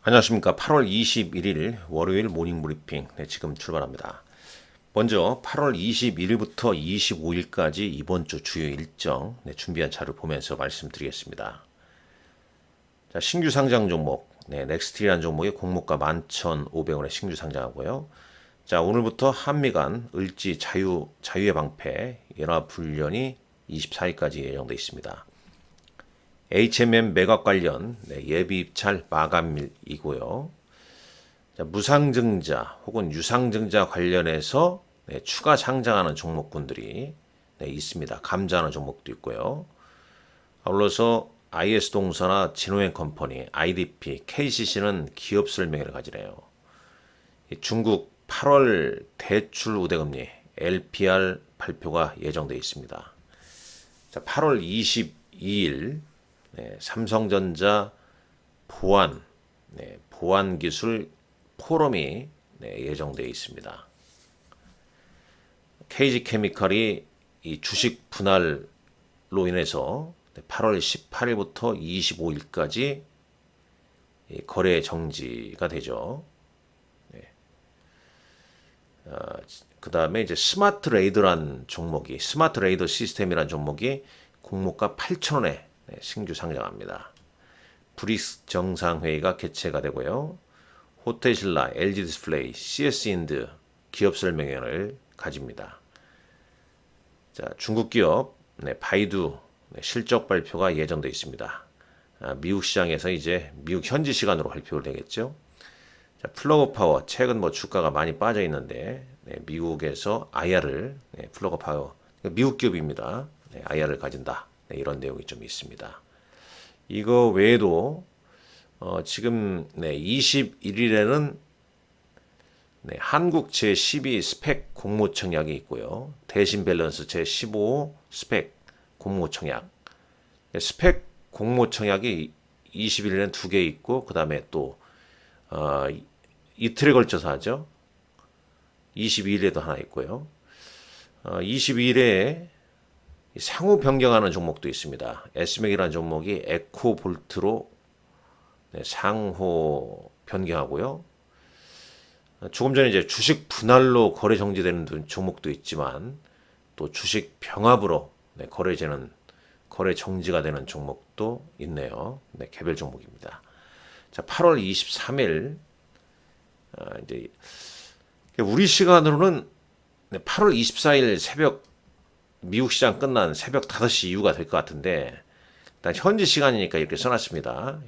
안녕하십니까. 8월 21일 월요일 모닝 브리핑 지금 출발합니다. 먼저 8월 21일부터 25일까지 이번 주 주요 일정 준비한 차를 보면서 말씀드리겠습니다. 자, 신규 상장 종목 넥스트리라는 종목이 공모가 11,500원에 신규 상장하고요. 자, 오늘부터 한미 간 을지 자유의 방패 연합훈련이 24일까지 예정돼 있습니다. HMM 매각 관련 예비 입찰 마감일이고요. 자, 무상증자 혹은 유상증자 관련해서 추가 상장하는 종목군들이 있습니다. 감자하는 종목도 있고요. 아울러서 IS동서나 진호앤컴퍼니, IDP, KCC는 기업 설명회를 가지네요. 중국 8월 대출 우대금리 LPR 발표가 예정되어 있습니다. 자, 8월 22일 삼성전자 보안기술 포럼이 예정되어 있습니다. KG케미칼이 이 주식 분할로 인해서 8월 18일부터 25일까지 거래 정지가 되죠. 그 다음에 이제 스마트레이더 시스템이란 종목이 공모가 8,000원에 신규 상장합니다. 브릭스 정상회의가 개최가 되고요. 호텔신라, LG디스플레이, CS인드 기업 설명회를 가집니다. 자, 중국 기업 바이두 실적 발표가 예정되어 있습니다. 미국 시장에서 이제 미국 현지 시간으로 발표를 되겠죠. 자, 플러그파워 최근 주가가 많이 빠져 있는데 미국에서 IR을 플러그파워 미국 기업입니다. IR을 가진다. 이런 내용이 좀 있습니다. 이거 외에도 지금 21일에는 한국 제12 스펙 공모청약이 있고요. 대신 밸런스 제15 스펙 공모청약. 스펙 공모청약이 21일에는 2개 있고 그 다음에 또 이틀에 걸쳐서 하죠. 22일에도 하나 있고요. 22일에 상호 변경하는 종목도 있습니다. S맥이라는 종목이 에코볼트로 상호 변경하고요. 조금 전에 이제 주식 분할로 거래 정지되는 종목도 있지만 또 주식 병합으로 거래 정지가 되는 종목도 있네요. 개별 종목입니다. 자, 8월 23일 이제 우리 시간으로는 8월 24일 새벽 미국 시장 끝난 새벽 5시 이후가 될 것 같은데 일단 현지 시간이니까 이렇게 써놨습니다.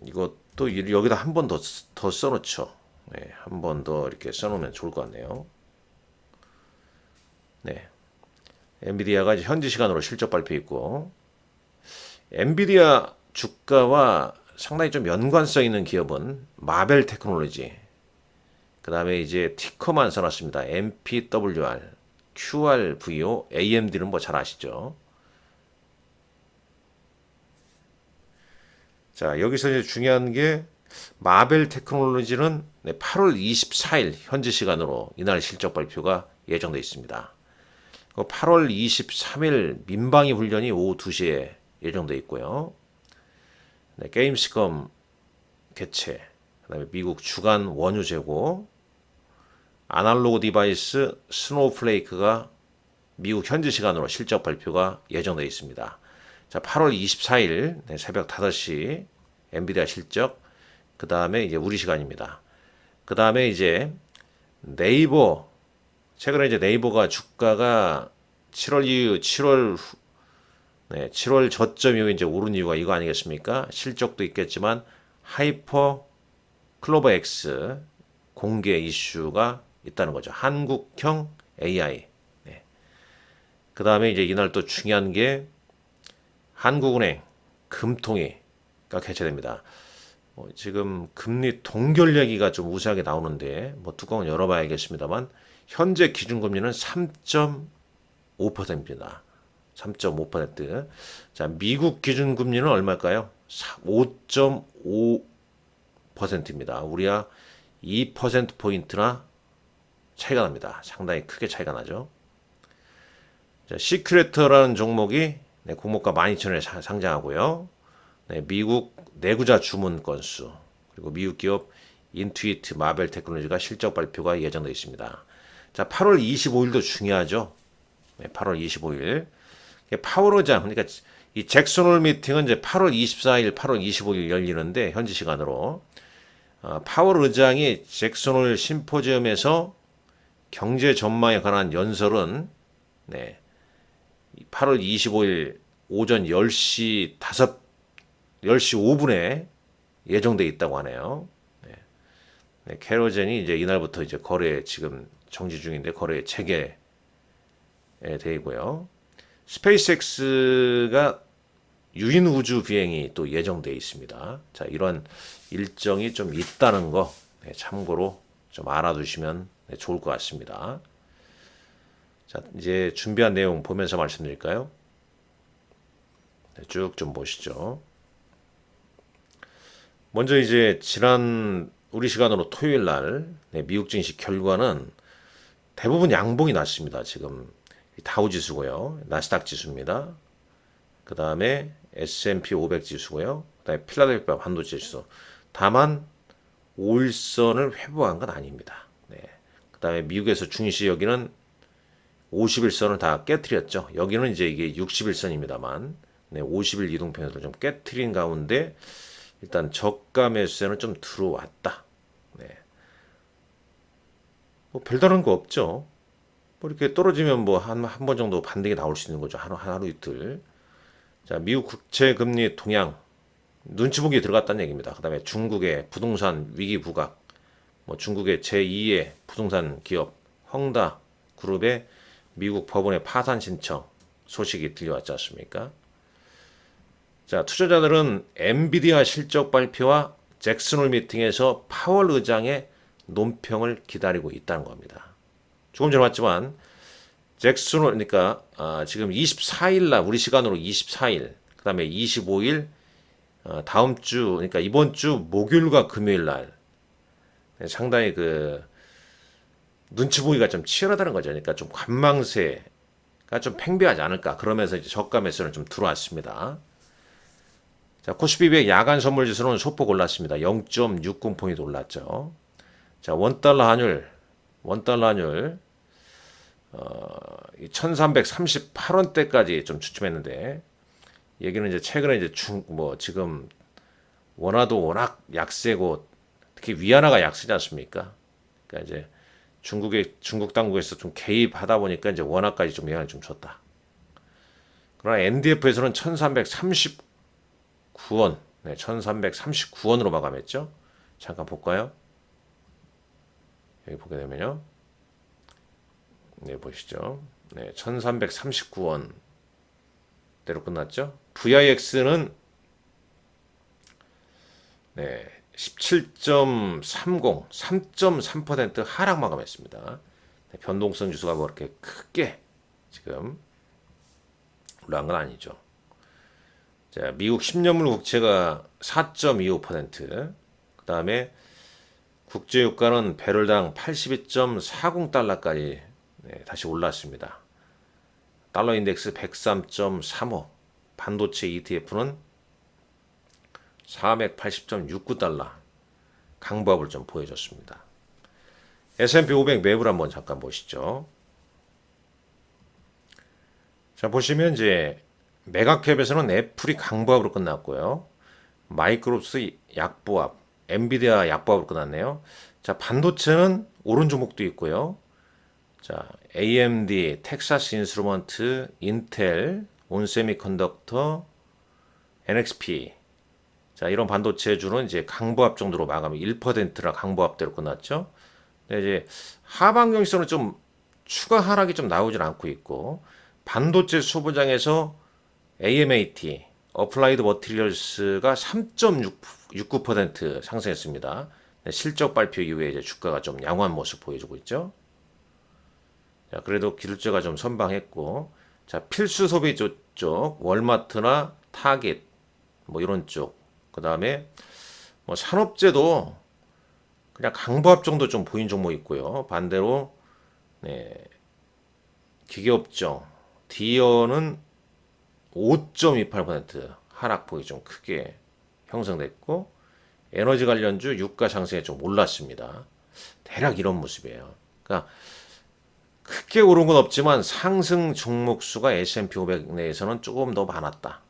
이것도 여기다 한 번 더 써놓죠. 한 번 더 이렇게 써놓으면 좋을 것 같네요. 엔비디아가 이제 현지 시간으로 실적 발표 있고 엔비디아 주가와 상당히 좀 연관성 있는 기업은 마벨 테크놀로지 그 다음에 이제 티커만 써놨습니다. MPWR, QRVO, AMD는 잘 아시죠? 자, 여기서 이제 중요한 게 마벨 테크놀로지는 8월 24일 현지 시간으로 이날 실적 발표가 예정되어 있습니다. 8월 23일 민방위 훈련이 오후 2시에 예정되어 있고요. 게임스컴 개최, 그다음에 미국 주간 원유 재고, 아날로그 디바이스 스노우플레이크가 미국 현지 시간으로 실적 발표가 예정되어 있습니다. 자, 8월 24일 새벽 5시 엔비디아 실적, 그 다음에 이제 우리 시간입니다. 그 다음에 이제 네이버, 최근에 이제 네이버가 주가가 7월 저점 이후에 이제 오른 이유가 이거 아니겠습니까? 실적도 있겠지만 하이퍼 클로버 X 공개 이슈가 있다는 거죠. 한국형 AI. 그 다음에 이제 이날 또 중요한 게 한국은행 금통위가 개최됩니다. 지금 금리 동결 얘기가 좀 우세하게 나오는데 뚜껑은 열어봐야겠습니다만 현재 기준금리는 3.5%입니다. 3.5%. 자, 미국 기준금리는 얼마일까요? 5.5%입니다. 우리가 2%포인트나 차이가 납니다. 상당히 크게 차이가 나죠. 자, 시큐레터라는 종목이 공모가 12,000원에 상장하고요. 네, 미국 내구자 주문 건수, 그리고 미국 기업 인투이트 마벨 테크놀로지가 실적 발표가 예정되어 있습니다. 자, 8월 25일도 중요하죠. 네, 8월 25일. 파월 의장, 그러니까 이 잭슨홀 미팅은 이제 8월 24일, 8월 25일 열리는데 현지 시간으로 파월 의장이 잭슨홀 심포지엄에서 경제 전망에 관한 연설은 네, 8월 25일 오전 10시 10시 5분에 예정돼 있다고 하네요. 네. 네, 캐로젠이 이제 이날부터 이제 거래 지금 정지 중인데 거래 재개에 되고요. 스페이스X가 유인 우주 비행이 또 예정돼 있습니다. 자, 이런 일정이 좀 있다는 거 참고로 좀 알아두시면 좋을 것 같습니다. 자, 이제 준비한 내용 보면서 말씀드릴까요? 쭉 좀 보시죠. 먼저 이제 지난 우리 시간으로 토요일 날 미국 증시 결과는 대부분 양봉이 났습니다. 지금 다우 지수고요. 나스닥 지수입니다. 그 다음에 S&P 500 지수고요. 그 다음에 필라델피아 반도체 지수. 다만 5일선을 회복한 건 아닙니다. 네. 그 다음에 미국에서 중시 여기는 50일선을 다 깨트렸죠. 여기는 이제 이게 60일선입니다만 네, 50일 이동평균을 좀 깨트린 가운데 일단 저가 매수세는 좀 들어왔다. 네. 뭐 별다른 거 없죠. 뭐 이렇게 떨어지면 뭐 한 번 정도 반등이 나올 수 있는 거죠. 하루 이틀. 자, 미국 국채 금리 동향 눈치 보기 들어갔다는 얘기입니다. 그다음에 중국의 부동산 위기 부각, 뭐 중국의 제2의 부동산 기업 헝다 그룹의 미국 법원의 파산 신청 소식이 들려왔지 않습니까? 자, 투자자들은 엔비디아 실적 발표와 잭슨홀 미팅에서 파월 의장의 논평을 기다리고 있다는 겁니다. 조금 전에 봤지만 잭슨홀 그러니까 지금 24일 날 우리 시간으로 24일 그다음에 25일 다음 주 그러니까 이번 주 목요일과 금요일 날 상당히 그 눈치 보기가 좀 치열하다는 거죠. 그러니까 좀 관망세가 좀 팽배하지 않을까 그러면서 이제 저가 매수는 좀 들어왔습니다. 자, 코스피 200 야간 선물 지수는 소폭 올랐습니다. 0.60포인트 올랐죠. 자, 원달러 환율 1338원대까지 좀 추춤했는데 얘기는 이제 최근에 이제 지금 원화도 워낙 약세고 특히 위안화가 약세지 않습니까? 그러니까 이제 중국 당국에서 좀 개입하다 보니까 이제 원화까지 좀 영향을 좀 줬다. 그러나 NDF에서는 1339원, 네, 1339원으로 마감했죠. 잠깐 볼까요? 여기 보게 되면요. 네, 보시죠. 네, 1339원대로 끝났죠. VIX는 네, 17.30, 3.3% 하락 마감했습니다. 네, 변동성 지수가 뭐 이렇게 크게 지금 올라간 건 아니죠. 자, 미국 10년물 국채가 4.25%, 그 다음에 국제유가는 배럴당 82.40달러까지 네, 다시 올랐습니다. 달러 인덱스 103.35, 반도체 ETF는 480.69달러 강보합을 좀 보여줬습니다. S&P 500 매물 한번 잠깐 보시죠. 자, 보시면 이제 메가캡에서는 애플이 강보합으로 끝났고요. 마이크로소프트 약보합, 엔비디아 약보합으로 끝났네요. 자, 반도체는 오른 종목도 있고요. 자, AMD, 텍사스 인스트루먼트, 인텔, 온세미컨덕터, NXP. 자, 이런 반도체주는 이제 강보합 정도로 마감이 1%라 강보합대로 끝났죠. 근데 이제 하반경에서는 좀 추가 하락이 좀 나오질 않고 있고 반도체 소부장에서 AMAT, 어플라이드 머티리얼스가 3.69% 상승했습니다. 실적 발표 이후에 이제 주가가 좀 양호한 모습 보여주고 있죠. 자, 그래도 기술주가 좀 선방했고, 자, 필수 소비 쪽, 월마트나 타겟, 뭐 이런 쪽, 그 다음에 뭐 산업재도 그냥 강보합 정도 좀 보인 종목 있고요. 반대로, 네, 기계업종, 디어는 5.28% 하락폭이 좀 크게 형성됐고 에너지 관련주 유가 상승에 좀 올랐습니다. 대략 이런 모습이에요. 그러니까 크게 오른 건 없지만 상승 종목 수가 S&P 500 내에서는 조금 더 많았다.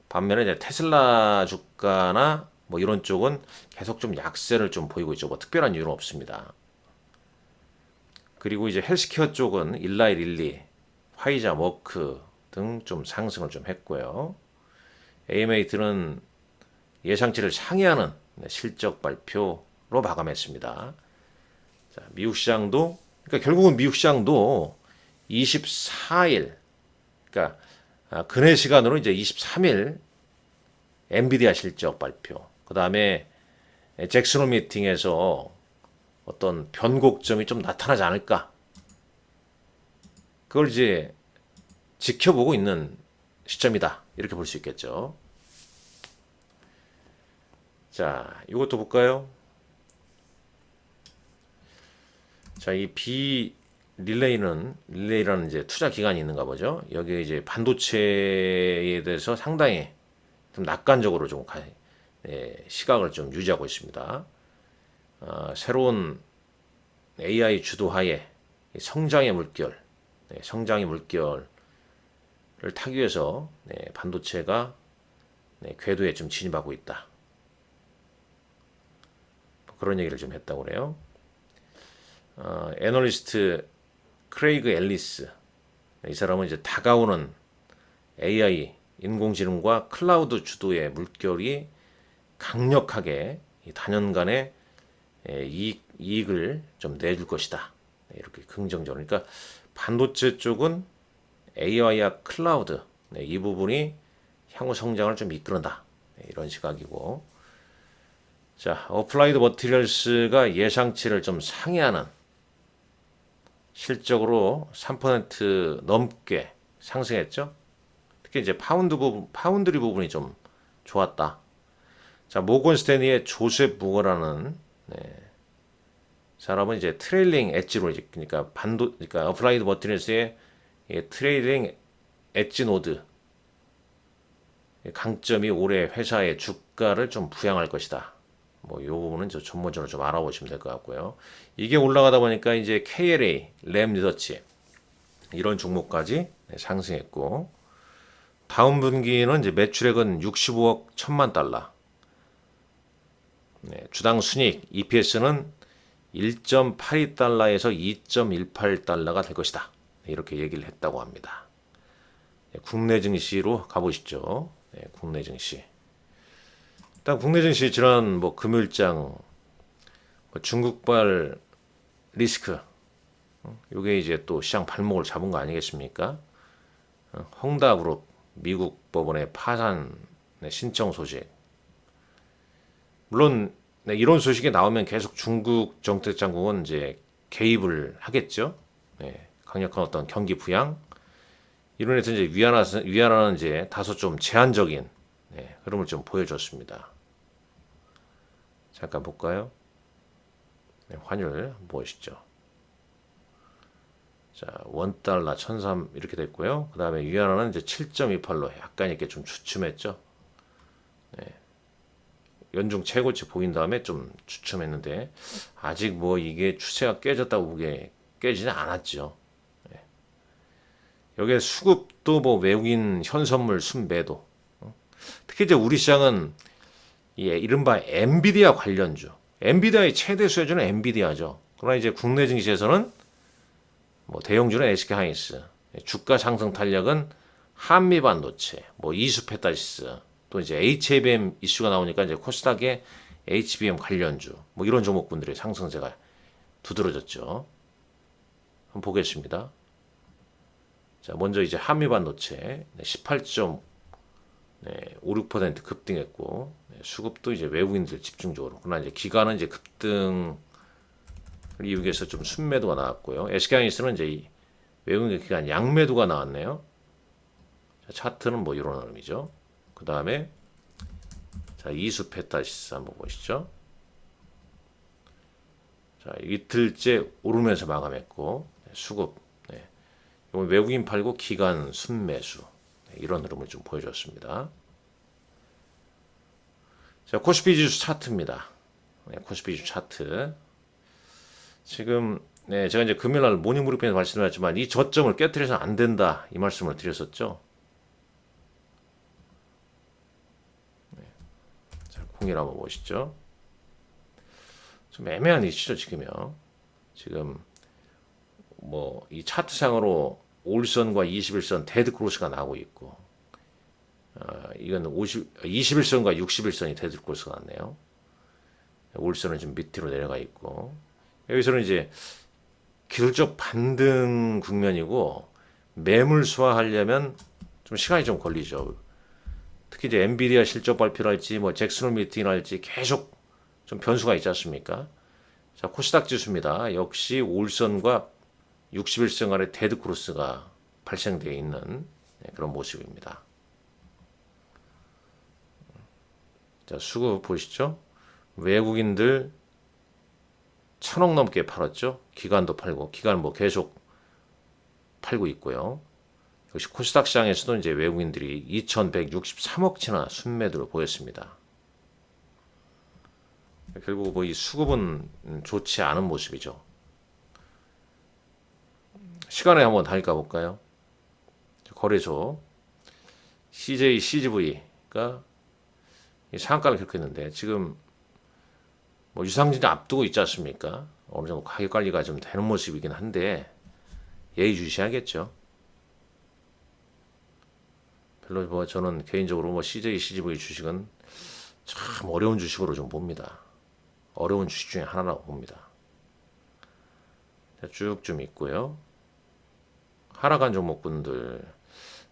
반면에 이제 테슬라 주가나 뭐 이런 쪽은 계속 좀 약세를 좀 보이고 있죠. 뭐 특별한 이유는 없습니다. 그리고 이제 헬스케어 쪽은 일라이 릴리, 화이자, 머크 등 좀 상승을 좀 했고요. AMAT는 예상치를 상회하는 실적 발표로 마감했습니다. 자, 미국 시장도 그러니까 결국은 미국 시장도 24일 그러니까 근해 시간으로 이제 23일 엔비디아 실적 발표 그 다음에 잭슨홀 미팅에서 어떤 변곡점이 좀 나타나지 않을까 그걸 이제 지켜보고 있는 시점이다 이렇게 볼 수 있겠죠. 자, 이것도 볼까요? 자, 이 릴레이라는 이제 투자 기관이 있는가 보죠. 여기에 이제 반도체에 대해서 상당히 좀 낙관적으로 좀 시각을 좀 유지하고 있습니다. 새로운 AI 주도하에 성장의 물결, 성장의 물결을 타기 위해서 반도체가 궤도에 좀 진입하고 있다. 그런 얘기를 좀 했다고 그래요. 애널리스트 크레이그 앨리스 이 사람은 이제 다가오는 AI 인공지능과 클라우드 주도의 물결이 강력하게 단연간의 이익을 좀 내줄 것이다. 이렇게 긍정적으로. 그러니까 반도체 쪽은 AI와 클라우드 이 부분이 향후 성장을 좀 이끌어낸다. 이런 시각이고. 자, 어플라이드 머티리얼스가 예상치를 좀 상회하는 실적으로 3% 넘게 상승했죠. 특히 이제 파운드리 부분이 좀 좋았다. 자, 모건 스탠리의 조셉 무거라는 사람은 이제 트레일링 엣지로 그러니까 그러니까 어플라이드 머티리얼스의 트레일링 엣지 노드 강점이 올해 회사의 주가를 좀 부양할 것이다. 뭐 이 부분은 저 전문적으로 좀 알아보시면 될 것 같고요. 이게 올라가다 보니까 이제 KLA, 램 리서치 이런 종목까지 상승했고 다음 분기는 이제 매출액은 65억 1천만 달러. 주당 순이익 EPS는 1.82달러에서 2.18달러가 될 것이다. 이렇게 얘기를 했다고 합니다. 국내 증시로 가보시죠. 국내 증시. 일단 국내 증시 지난 뭐 금요일장 중국발 리스크 요게 이제 또 시장 발목을 잡은 거 아니겠습니까? 헝다그룹 미국 법원의 파산 신청 소식. 물론 이런 소식이 나오면 계속 중국 정책 당국은 이제 개입을 하겠죠. 강력한 어떤 경기 부양 이런 데서 이제 위안화는 이제 다소 좀 제한적인 흐름을 좀 보여줬습니다. 잠깐 볼까요? 환율 한번 보시죠. 자, 원달러 1,003 이렇게 됐고요. 그 다음에 위안화는 이제 7.28로 약간 이렇게 좀 주춤했죠. 연중 최고치 보인 다음에 좀 주춤했는데 아직 뭐 이게 추세가 깨졌다고 보기에 깨지는 않았죠. 여기에 수급도 뭐 외국인 현선물 순매도. 특히 이제 우리 시장은 이른바 엔비디아 관련주. 엔비디아의 최대 수혜주는 엔비디아죠. 그러나 이제 국내 증시에서는 뭐 대형주는 SK하이닉스, 주가 상승 탄력은 한미반도체, 뭐 이수페타시스, 또 이제 HBM 이슈가 나오니까 이제 코스닥의 HBM 관련주, 뭐 이런 종목군들의 상승세가 두드러졌죠. 한번 보겠습니다. 자, 먼저 이제 한미반도체 18.56% 급등했고 수급도 이제 외국인들 집중적으로. 그러나 이제 기관은 이제 급등을 이유해서 좀 순매도가 나왔고요. SK하이닉스는 이제 외국인 기관 양매도가 나왔네요. 자, 차트는 뭐 이런 흐름이죠. 그 다음에 자 이수페타시스 한번 보시죠. 자 이틀째 오르면서 마감했고 수급 외국인 팔고 기관 순매수 이런 흐름을 좀 보여줬습니다. 자, 코스피 지수 차트입니다. 네, 코스피 지수 차트. 지금 네, 제가 이제 금요일 날 모닝 브리핑에서 말씀드렸지만 이 저점을 깨트려서는 안 된다 이 말씀을 드렸었죠. 자, 공일 한번 보시죠. 좀 애매한 위치죠 지금요. 지금 뭐 이 차트상으로 5일선과 21선 데드 크로스가 나오고 있고, 이건 21선과 61선이 데드 크로스가 났네요. 5일선은 좀 밑으로 내려가 있고, 여기서는 이제 기술적 반등 국면이고 매물 수화하려면 좀 시간이 좀 걸리죠. 특히 이제 엔비디아 실적 발표랄지 뭐 잭슨홀 미팅이랄지 계속 좀 변수가 있지 않습니까? 자, 코스닥 지수입니다. 역시 5일선과 61선 간의 데드 크로스가 발생되어 있는 그런 모습입니다. 자, 수급 보시죠. 외국인들 1,000억 넘게 팔았죠. 기관도 팔고, 기관 뭐 계속 팔고 있고요. 역시 코스닥 시장에서도 이제 외국인들이 2,163억치나 순매도를 보였습니다. 결국 뭐 이 수급은 좋지 않은 모습이죠. 시간에 한번 달가 볼까요? 거래소 CJ, CGV가 상한가를 겪었는데 지금 뭐 유상증자 앞두고 있지 않습니까? 어느 정도 가격 관리가 좀 되는 모습이긴 한데 예의주시하겠죠. 별로 뭐 저는 개인적으로 뭐 CJ, CGV 주식은 참 어려운 주식으로 좀 봅니다. 어려운 주식 중에 하나라고 봅니다. 쭉 좀 있고요. 하락한 종목군들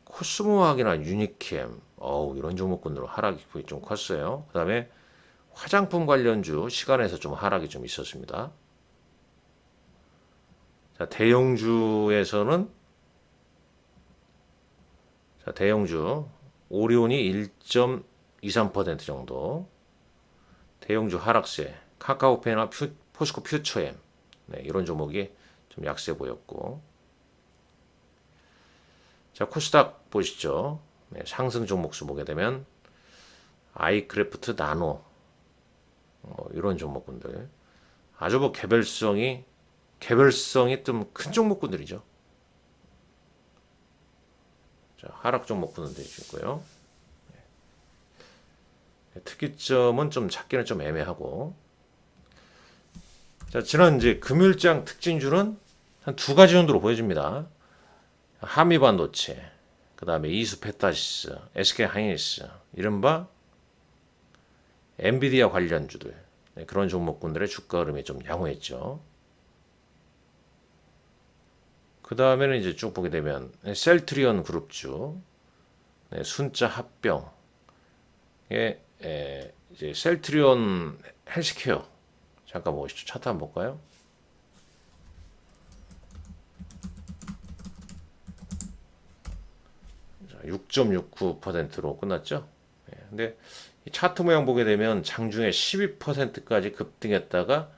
코스모학이나 유니캠 이런 종목군으로 하락이 좀 컸어요. 그 다음에 화장품 관련주 시간에서 좀 하락이 좀 있었습니다. 자, 대형주에서는 자, 대형주 오리온이 1.23% 정도, 대형주 하락세 카카오페이나 포스코 퓨처엠 이런 종목이 좀 약세 보였고, 자, 코스닥 보시죠. 상승 종목수 보게 되면 아이크래프트, 나노 이런 종목군들 아주 뭐 개별성이 좀 큰 종목군들이죠. 자, 하락 종목군들 있고요. 특이점은 좀 찾기는 좀 애매하고, 자, 지난 이제 금요일장 특징주는 한 두 가지 정도로 보여집니다. 한미반도체, 그 다음에 이수페타시스, SK하이닉스, 이른바 엔비디아 관련주들, 그런 종목군들의 주가 흐름이 좀 양호했죠. 그 다음에는 이제 쭉 보게 되면 셀트리온 그룹주, 순자 합병, 이제 셀트리온 헬스케어 잠깐 보시죠. 차트 한번 볼까요? 6.69%로 끝났죠. 근데 이 차트 모양 보게 되면 장중에 12%까지 급등했다가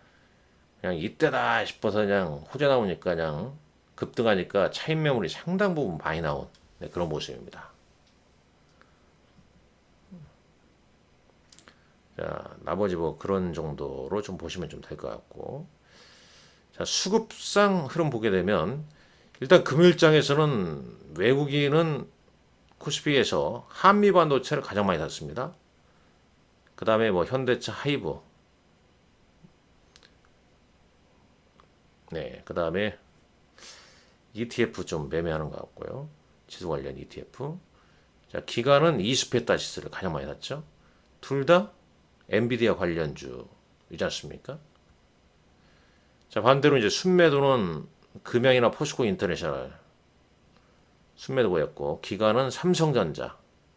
그냥 이때다 싶어서 그냥 호재 나오니까 그냥 급등하니까 차익 매물이 상당 부분 많이 나온 그런 모습입니다. 자, 나머지 뭐 그런 정도로 좀 보시면 좀 될 것 같고, 자, 수급상 흐름 보게 되면 일단 금요일장에서는 외국인은 코스피에서 한미 반도체를 가장 많이 샀습니다. 그 다음에 뭐 현대차, 하이브, 그 다음에 ETF 좀 매매하는 것 같고요. 지수 관련 ETF. 자, 기관은 이수페타시스를 가장 많이 샀죠. 둘 다 엔비디아 관련주이지 않습니까? 자, 반대로 이제 순매도는 금양이나 포스코 인터내셔널 순매도 보였고, 기관은 삼성전자,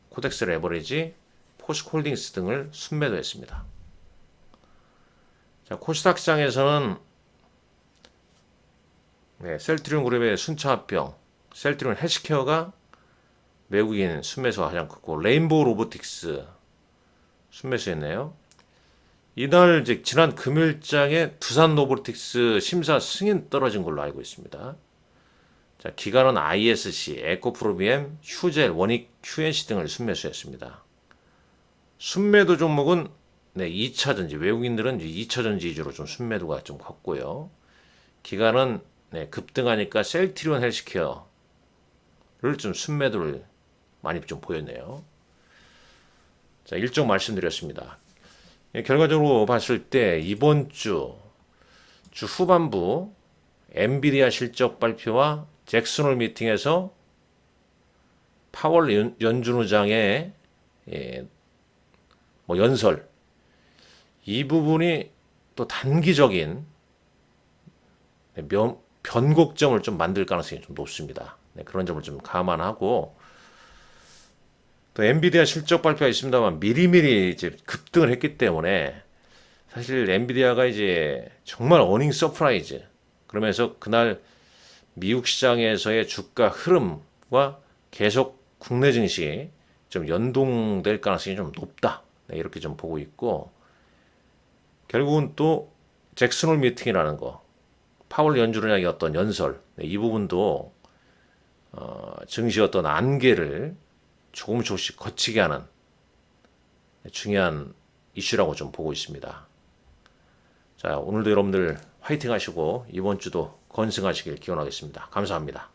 코덱스 레버리지, 포스코홀딩스 등을 순매도했습니다. 자, 코스닥 시장에서는 셀트리온 그룹의 순차합병, 셀트리온 헬스케어가 외국인 순매수가 가장 컸고, 레인보우 로보틱스 순매수했네요. 이날 이제 지난 금요일장에 두산 로보틱스 심사 승인 떨어진 걸로 알고 있습니다. 자, 기관은 ISC, 에코프로비엠, 휴젤, 원익, QNC 등을 순매수했습니다. 순매도 종목은 네, 2차 전지, 외국인들은 이제 2차 전지 위주로 좀 순매도가 좀 컸고요. 기관은 네, 급등하니까 셀트리온 헬스케어를 좀 순매도를 많이 좀 보였네요. 자, 일정 말씀드렸습니다. 예, 결과적으로 봤을 때 이번 주 후반부 엔비디아 실적 발표와 잭슨홀 미팅에서 파월 연준 의장의 예, 뭐 연설 이 부분이 또 단기적인 변곡점을 좀 만들 가능성이 좀 높습니다. 네, 그런 점을 좀 감안하고 또 엔비디아 실적 발표가 있습니다만 미리미리 이제 급등을 했기 때문에 사실 엔비디아가 이제 정말 어닝 서프라이즈 그러면서 그날 미국 시장에서의 주가 흐름과 계속 국내 증시 좀 연동될 가능성이 좀 높다. 네, 이렇게 좀 보고 있고 결국은 또 잭슨홀 미팅이라는 거 파월 연준의장의 어떤 연설 네, 이 부분도 증시 어떤 안개를 조금씩 거치게 하는 중요한 이슈라고 좀 보고 있습니다. 자, 오늘도 여러분들 화이팅 하시고 이번 주도 건승하시길 기원하겠습니다. 감사합니다.